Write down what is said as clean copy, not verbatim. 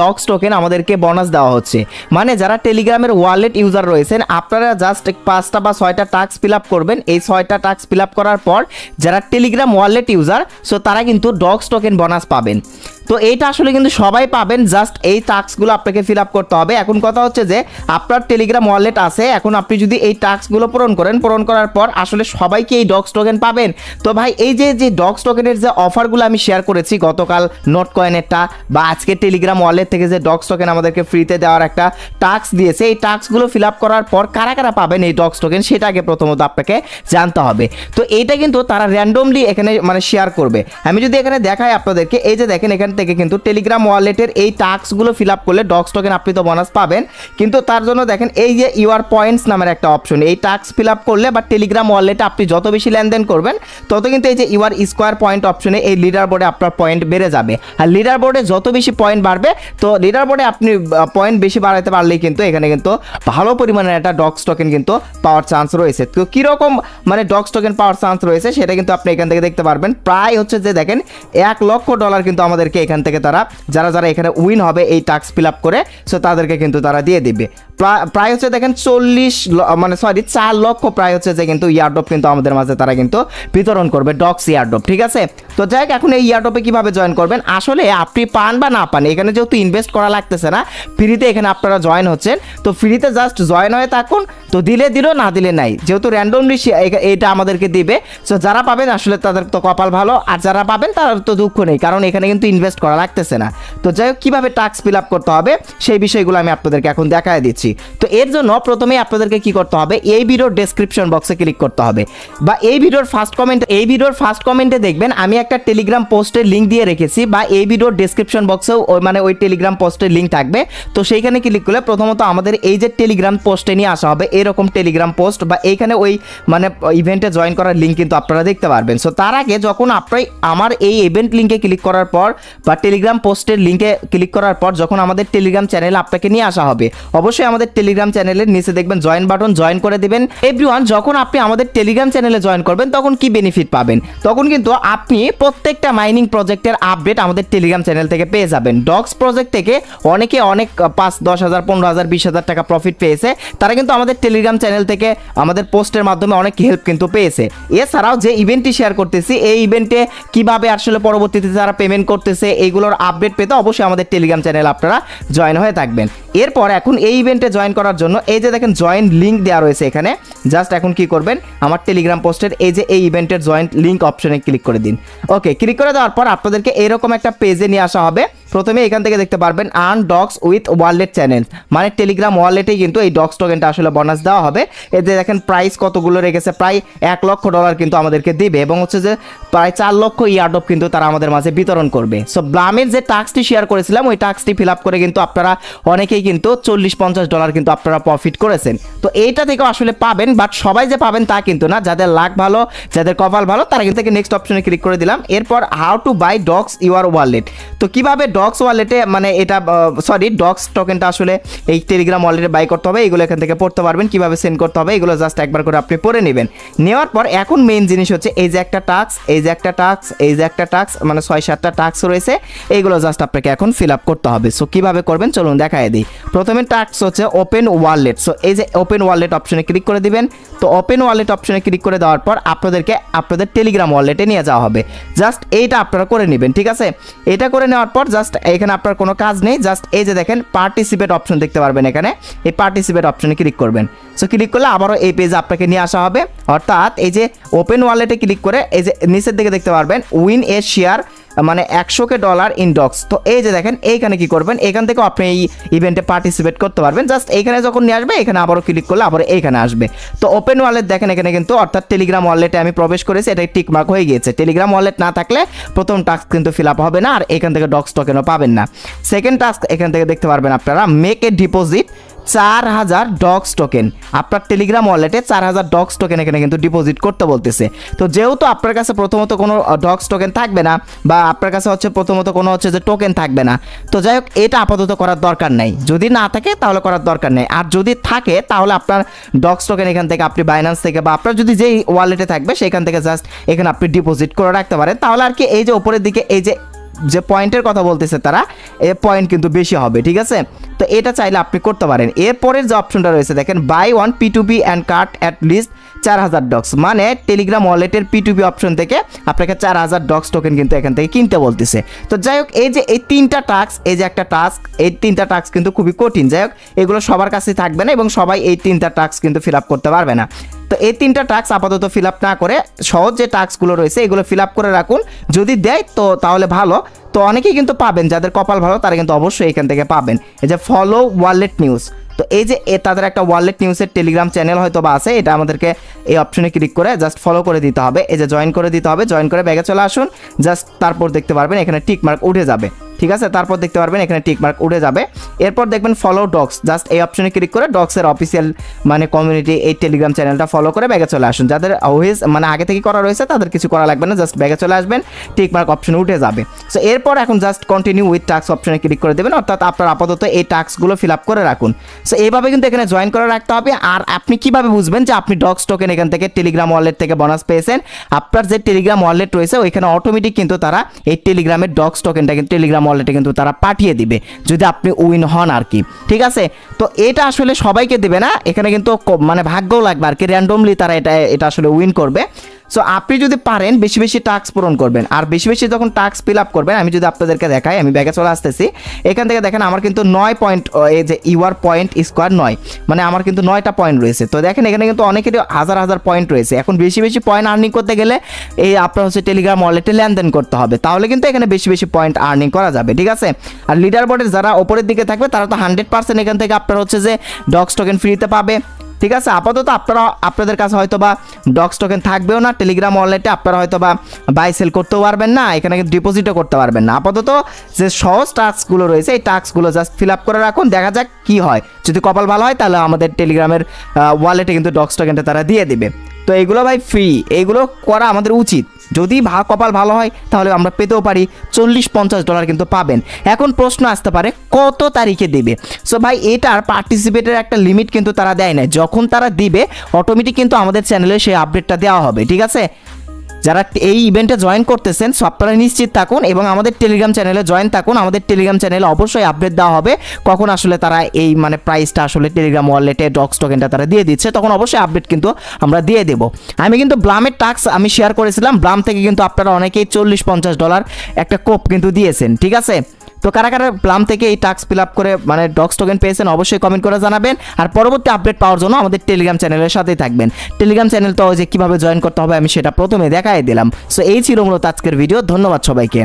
Docs token আমাদেরকে bonus দেওয়া হচ্ছে। মানে যারা টেলিগ্রামের ওয়ালেট ইউজার রয়েছেন আপনারা জাস্ট 5টা বা 6টা টাস্ক ফিল আপ করবেন। এই 6টা টাস্ক ফিল আপ করার পর যারা টেলিগ্রাম ওয়ালেট ইউজার সো তারা কিন্তু ডক্স টোকেন বোনাস পাবেন। তো এইটা আসলে কিন্তু সবাই পাবেন, জাস্ট এই টাস্কগুলো আপনাকে ফিল আপ করতে হবে। এখন কথা হচ্ছে যে আপনার টেলিগ্রাম ওয়ালেট আছে, এখন আপনি যদি এই টাস্কগুলো পূরণ করার পর আসলে সবাইকে এই ডক্স টোকেন পাবেন। তো ভাই এই যে ডক্স টোকেনের যে অফারগুলো আমি শেয়ার করেছি গতকাল নোট কয়েনেরটা বা আজকে টেলিগ্রাম ওয়ালেট থেকে যে ডক্স টোকেন আমাদেরকে ফ্রিতে দেওয়ার একটা টাস্ক দিয়েছে, এই টাস্কগুলো ফিল আপ করার পর কারা কারা পাবেন এই ডক্স টোকেন সেটা আগে প্রথমত আপনাকে জানতে হবে। তো এইটা কিন্তু তারা র্যান্ডমলি এখানে মানে শেয়ার করবে। আমি যদি এখানে দেখাই আপনাদেরকে, এই যে দেখেন এখান থেকে কিন্তু টেলিগ্রাম ওয়ালেটের এই টাস্কগুলো ফিল আপ করলে ডক্স টোকেন আপনি তো বোনাস পাবেন, কিন্তু তার জন্য দেখেন এই যে ইউআর পয়েন্টস নামের একটা অপশন, এই টাস্ক ফিল আপ করলে বা টেলিগ্রাম ওয়ালেটে আপনি যত বেশি লেনদেন করবেন তত কিন্তু এই যে ইউআর স্কোয়ার পয়েন্ট অপশনে এই লিডার বোর্ডে আপনার পয়েন্ট বেড়ে যাবে। আর লিডার বোর্ডে যত বেশি পয়েন্ট বাড়বে তো লিডার বোর্ডে আপনি পয়েন্ট বেশি বাড়াতে পারলেই কিন্তু এখানে কিন্তু ভালো পরিমাণের একটা ডক্স টোকেন কিন্তু পাওয়ার চান্স রয়েছে। তো কীরকম মানে ডক্স টোকেন পাওয়ার চান্স রয়েছে সেটা কিন্তু আপনি এখান থেকে দেখতে পারবেন। প্রায় হচ্ছে যে দেখেন $1 লক্ষ কিন্তু আমাদেরকে এখান থেকে তারা যারা এখানে উইন হবে এই টাস্ক ফিল আপ করে সো তাদেরকে কিন্তু তারা দিয়ে দিবে। প্রায় হচ্ছে দেখেন 4 লক্ষ প্রায় হচ্ছে যে কিন্তু ইয়ারড্রপ কিন্তু আমাদের মাঝে তারা কিন্তু বিতরণ করবে ডক্স ইয়ারড্রপ, ঠিক আছে। তো যাই হোক এখন এই ইয়ারড্রপে কীভাবে জয়েন করবেন, আসলে আপনি পান বা না পান এখানে যেহেতু ইনভেস্ট করা লাগতেছে না, ফ্রিতে এখানে আপনারা জয়েন হচ্ছেন, তো ফ্রিতে জাস্ট জয়েন হয়ে থাকুন। তো দিলে দিল না দিলে নাই, যেহেতু র্যান্ডমলি এটা আমাদেরকে দিবে। সো যারা পাবেন আসলে তাদের তো কপাল ভালো, আর যারা পাবেন তার তো দুঃখ নেই, কারণ এখানে কিন্তু ইনভেস্ট করা লাগতেছে না। তো যাই হোক কীভাবে টাস্ক ফিল আপ করতে হবে সেই বিষয়গুলো আমি আপনাদেরকে এখন দেখায় দিচ্ছি। তো এর জন্য প্রথমেই আপনাদেরকে কি করতে হবে, এই ভিডিওর ডেসক্রিপশন বক্সে ক্লিক করতে হবে বা এই ভিডিওর ফার্স্ট কমেন্টে দেখবেন আমি একটা টেলিগ্রাম পোস্টের লিঙ্ক দিয়ে রেখেছি, বা এই ভিডিওর ডেসক্রিপশন বক্সেও ওই টেলিগ্রাম পোস্টের লিঙ্ক থাকবে। তো সেইখানে ক্লিক করলে প্রথমত আমাদের এই যে টেলিগ্রাম পোস্টে নিয়ে আসা হবে এরকম টেলিগ্রাম পোস্ট, বা এইখানে ওই মানে ইভেন্টে জয়েন করার লিঙ্ক কিন্তু আপনারা দেখতে পারবেন। সো তার আগে যখন আপনি আমার এই ইভেন্ট লিঙ্কে ক্লিক করার পর বা টেলিগ্রাম পোস্টের লিঙ্কে ক্লিক করার পর যখন আমাদের টেলিগ্রাম চ্যানেলে আপনাকে নিয়ে আসা হবে, অবশ্যই আমাদের টেলিগ্রাম চ্যানেলের নিচে দেখবেন জয়েন বাটন, জয়েন করে দেবেন। এভরিওয়ান যখন আপনি আমাদের টেলিগ্রাম চ্যানেলে জয়েন করবেন তখন কি বেনিফিট পাবেন, তখন কিন্তু আপনি প্রত্যেকটা মাইনিং প্রজেক্টের আপডেট আমাদের টেলিগ্রাম চ্যানেল থেকে পেয়ে যাবেন। ডক্স প্রজেক্ট থেকে অনেকে অনেক 5-10,000 15,000 20,000 টাকা প্রফিট পেয়েছে, তারা কিন্তু আমাদের টেলিগ্রাম চ্যানেল থেকে আমাদের পোস্টের মাধ্যমে অনেক হেল্প কিন্তু পেয়েছে। এছাড়াও যে ইভেন্টটি শেয়ার করতেছি এই ইভেন্টে কিভাবে আসলে পরবর্তীতে যারা পেমেন্ট করতেছে এইগুলোর আপডেট পেতে অবশ্যই আমাদের টেলিগ্রাম চ্যানেল আপনারা জয়েন হয়ে থাকবেন। এরপর এখন এই ইভেন্টে জয়েন করার জন্য এই যে দেখেন জয়েন লিঙ্ক দেওয়া রয়েছে এখানে, জাস্ট এখন কি করবেন আমার টেলিগ্রাম পোস্টের এই যে এই ইভেন্টের জয়েন লিঙ্ক অপশনে ক্লিক করে দিন। ওকে, ক্লিক করে দেওয়ার পর আপনাদেরকে এরকম একটা পেজে নিয়ে আসা হবে। প্রথমে এখান থেকে দেখতে পারবেন earn dogs with wallet channel, মানে টেলিগ্রাম ওয়ালেটেই কিন্তু এই ডক্স টোকেনটা আসলে বোনাস দেওয়া হবে। এতে দেখেন প্রাইস কতগুলো রেখেছে, প্রায় $1 লক্ষ কিন্তু আমাদেরকে দিবে, এবং হচ্ছে যে প্রায় 4 লক্ষ ইয়ারড্রপ কিন্তু তারা আমাদের মাঝে বিতরণ করবে। সো ব্লামের যে টাস্কটি শেয়ার করেছিলাম ওই টাস্কটি ফিল আপ করে কিন্তু আপনারা অনেকেই কিন্তু $40-50 কিন্তু আপনারা প্রফিট করেছেন। তো এইটা থেকেও আসলে পাবেন, বাট সবাই যে পাবেন তা কিন্তু না, যাদের লাক ভালো যাদের কপাল ভালো তারা কিন্তু নেক্সট অপশনে ক্লিক করে দিলাম। এরপর how to buy dogs your wallet, তো কিভাবে ডক্স ওয়ালেটে মানে এটা ডক্স টোকেনটা আসলে এই টেলিগ্রাম ওয়ালেটে বাই করতে হবে এগুলো এখান থেকে পড়তে পারবেন, কিভাবে সেন্ড করতে হবে এগুলো জাস্ট একবার করে আপনি পড়ে নেবেন। নেওয়ার পর এখন মেইন জিনিস হচ্ছে এই যে একটা টাস্ক, এই যে একটা টাস্ক, এই যে একটা টাস্ক, মানে 6-7টা টাস্ক রয়েছে, এইগুলো জাস্ট আপনাকে এখন ফিল আপ করতে হবে। সো কিভাবে করবেন চলুন দেখাই দিই। প্রথমে টাস্ক হচ্ছে ওপেন ওয়ালেট, সো এই যে ওপেন ওয়ালেট অপশনে ক্লিক করে দিবেন। তো ওপেন ওয়ালেট অপশনে ক্লিক করে দেওয়ার পর আপনাদেরকে আপনাদের টেলিগ্রাম ওয়ালেটে নিয়ে যাওয়া হবে, জাস্ট এইটা আপনারা করে নেবেন, ঠিক আছে। এটা করে নেওয়ার পর জাস্ট এখানে আপনার কোনো কাজ নেই, জাস্ট এই যে দেখেন পার্টিসিপেট অপশন দেখতে পারবেন এখানে, এই পার্টিসিপেট অপশনে ক্লিক করবেন। সো ক্লিক করলে আবারও এই পেজে আপনাকে নিয়ে আসা হবে, অর্থাৎ এই যে ওপেন ওয়ালেটে ক্লিক করে এই যে নিচের দিকে দেখতে পারবেন উইন এ শেয়ার মানে $100 ইন ডক্স। তো এই যে দেখেন এইখানে কি করবেন, এখান থেকেও আপনি এই ইভেন্টে পার্টিসিপেট করতে পারবেন। জাস্ট এইখানে যখন নিয়ে আসবে এখানে আবারও ক্লিক করলে আবার এইখানে আসবে। তো ওপেন ওয়ালেট দেখেন এখানে কিন্তু অর্থাৎ টেলিগ্রাম ওয়ালেটে আমি প্রবেশ করেছি, এটা টিক মার্ক হয়ে গিয়েছে। টেলিগ্রাম ওয়ালেট না থাকলে প্রথম টাস্ক কিন্তু ফিল আপ হবে না, আর এখান থেকে ডক্স টোকেনও পাবেন না। সেকেন্ড টাস্ক এখান থেকে দেখতে পারবেন আপনারা make a deposit 4,000 dogs token, আপনার টেলিগ্রাম ওয়ালেটে 4,000 ডক্স টোকেন এখানে কিন্তু ডিপোজিট করতে বলতেছে। তো যেহেতু আপনার কাছে প্রথমত কোনো ডক্স টোকেন থাকবে না, বা আপনার কাছে হচ্ছে প্রথমত কোনো হচ্ছে যে টোকেন থাকবে না, তো যাই হোক এটা আপাতত করার দরকার নেই। যদি না থাকে তাহলে করার দরকার নেই, আর যদি থাকে তাহলে আপনার ডক্স টোকেন এখান থেকে আপনি বাইন্যান্স থেকে বা আপনার যদি যেই ওয়ালেটে থাকবে সেখান থেকে জাস্ট এখানে আপনি ডিপোজিট করে রাখতে পারেন। তাহলে আর কি এই যে উপরের দিকে এই যে যে পয়েন্টের কথা বলতেছে তারা, এই পয়েন্ট কিন্তু বেশি হবে, ঠিক আছে। তো এটা চাইলে আপনি করতে পারেন। এরপরের যে অপশনটা রয়েছে দেখেন, buy one P2P and cut at least 4000 dogs, মানে টেলিগ্রাম ওয়ালেটের P2P অপশন থেকে আপনাকে 4000 ডক্স টোকেন কিন্তু এখান থেকে কিনতে বলতেছে। তো যাই হোক, এই যে এই 3টা টাস্ক, এই যে একটা টাস্ক, এই 3টা টাস্ক কিন্তু খুবই কঠিন। যাই হোক, এগুলো সবার কাছে থাকবে না এবং সবাই এই 3টা টাস্ক কিন্তু ফিল আপ করতে পারবে না। তো এই 3টা টাস্ক আপাতত ফিল আপ না করে সহজ যে টাস্কগুলো রয়েছে এগুলো ফিল আপ করে রাখুন, যদি দেয় তো তাহলে ভালো। তো অনেকেই কিন্তু পাবেন, যাদের কপাল ভালো তারা কিন্তু অবশ্যই এখান থেকে পাবেন। এই যে ফলো ওয়ালেট নিউজ, তো এই যে তাদের একটা ওয়ালেট নিউজের টেলিগ্রাম চ্যানেল হয়তো বা আছে, এটা আমাদেরকে এই অপশনে ক্লিক করে জাস্ট ফলো করে দিতে হবে। এই যে জয়েন করে দিতে হবে, জয়েন করে ব্যাগে চলে আসুন, জাস্ট তারপর দেখতে পারবেন এখানে টিক মার্ক উঠে যাবে, ঠিক আছে। তারপর দেখতে পারবেন এখানে টিক মার্ক উঠে যাবে। এরপর দেখবেন ফলো ডক্স, জাস্ট এই অপশনে ক্লিক করে ডক্সের অফিসিয়াল মানে কমিউনিটি এই টেলিগ্রাম চ্যানেলটা ফলো করে ব্যাগে চলে আসুন। যাদের ওয়েজ মানে আগে থেকে করা রয়েছে তাদের কিছু করা লাগবে না, জাস্ট ব্যাগে চলে আসবেন, টিক মার্ক অপশনে উঠে যাবে। সো এরপর এখন জাস্ট কন্টিনিউ উইথ টাস্ক অপশনে ক্লিক করে দেবেন, অর্থাৎ আপনার আপাতত এই টাস্কগুলো ফিল আপ করে রাখুন। সো এইভাবে কিন্তু এখানে জয়েন করে রাখতে হবে। আর আপনি কিভাবে বুঝবেন যে আপনি ডক্স টোকেন এখান থেকে টেলিগ্রাম ওয়ালেট থেকে বোনাস পেয়েছেন? আপনার যে টেলিগ্রাম ওয়ালেট রয়েছে ওইখানে অটোমেটিক কিন্তু তারা এই টেলিগ্রামের ডক্স টোকেনটা কিন্তু টেলিগ্রাম ওয়ালেটে কিন্তু তারা পাঠিয়ে দিবে, যদি আপনি উইন হন আর কি, ঠিক আছে। তো এটা আসলে সবাইকে দেবে না, এখানে কিন্তু মানে ভাগ্যও লাগবে আর কি, র্যান্ডমলি তারা এটা আসলে উইন করবে। সো আপনি যদি পারেন বেশি বেশি টাস্ক পূরণ করবেন, আর বেশি বেশি যখন টাস্ক ফিল আপ করবেন, আমি যদি আপনাদেরকে দেখাই, আমি ব্যাগে চলে আসতেছি, এখান থেকে দেখেন আমার কিন্তু 9 পয়েন্ট, এই যে ইউআর পয়েন্ট স্কোয়ার 9, মানে আমার কিন্তু 9টা পয়েন্ট রয়েছে। তো দেখেন এখানে কিন্তু অনেকেরই হাজার হাজার পয়েন্ট রয়েছে। এখন বেশি বেশি পয়েন্ট আর্নিং করতে গেলে এই আপনার হচ্ছে টেলিগ্রাম ওয়ালেটে লেনদেন করতে হবে, তাহলে কিন্তু এখানে বেশি বেশি পয়েন্ট আর্নিং করা যাবে, ঠিক আছে। আর লিডার বোর্ডের যারা ওপরের দিকে থাকবে তারা তো 100% এখান থেকে আপনার হচ্ছে যে ডক্স টোকেন ফ্রিতে পাবে, ঠিক আছে। আপাতত আপনাদের কাছে হয়তো বা ডক্স টোকেন থাকবেও না টেলিগ্রাম ওয়ালেটে, আপনারা হয়তো বা বাই সেল করতেও পারবেন না, এখানে কিন্তু ডিপোজিটও করতে পারবেন না। আপাতত যে সহজ টাস্কগুলো রয়েছে এই টাস্কগুলো জাস্ট ফিল আপ করে রাখুন, দেখা যাক কি হয়। যদি কপাল ভালো হয় তাহলে আমাদের টেলিগ্রামের ওয়ালেটে কিন্তু ডক্স টোকেনটা তারা দিয়ে দিবে। তো এগুলো ভাই ফ্রি, এইগুলো করা আমাদের উচিত। যদি কপাল ভালো হয় তাহলে আমরা পেতেও পারি, $40-50 কিন্তু পাবেন। এখন প্রশ্ন আসতে পারে কত তারিখে দেবে? সো ভাই এটার পার্টিসিপেটের একটা লিমিট কিন্তু তারা দেয় না, যখন তারা দিবে অটোমেটিক কিন্তু আমাদের চ্যানেলে সেই আপডেটটা দেওয়া হবে, ঠিক আছে। যারা এই ইভেন্টে জয়েন করতেছেন সো আপনারা নিশ্চিত থাকুন এবং আমাদের টেলিগ্রাম চ্যানেলে জয়েন থাকুন। আমাদের টেলিগ্রাম চ্যানেলে অবশ্যই আপডেট দেওয়া হবে কখন আসলে তারা এই মানে প্রাইসটা আসলে টেলিগ্রাম ওয়ালেটে ডক্স টোকেনটা তারা দিয়ে দিচ্ছে, তখন অবশ্যই আপডেট কিন্তু আমরা দিয়ে দেবো। আমি কিন্তু ব্লামের টাস্ক আমি শেয়ার করেছিলাম, ব্লাম থেকে কিন্তু আপনারা অনেকেই $40-50 একটা কোপ কিন্তু দিয়েছেন, ঠিক আছে। তো কারা কারা প্লাম থেকে এই টাস্ক ফিল আপ করে মানে ডক্স টোকেন পেয়েছেন অবশ্যই কমেন্ট করে জানাবেন। আর পরবর্তী আপডেট পাওয়ার জন্য আমাদের টেলিগ্রাম চ্যানেলের সাথেই থাকবেন। টেলিগ্রাম চ্যানেল তো যে কীভাবে জয়েন করতে হবে আমি সেটা প্রথমে দেখাই দিলাম। সো এই ছিল মূলত আজকের ভিডিও। ধন্যবাদ সবাইকে।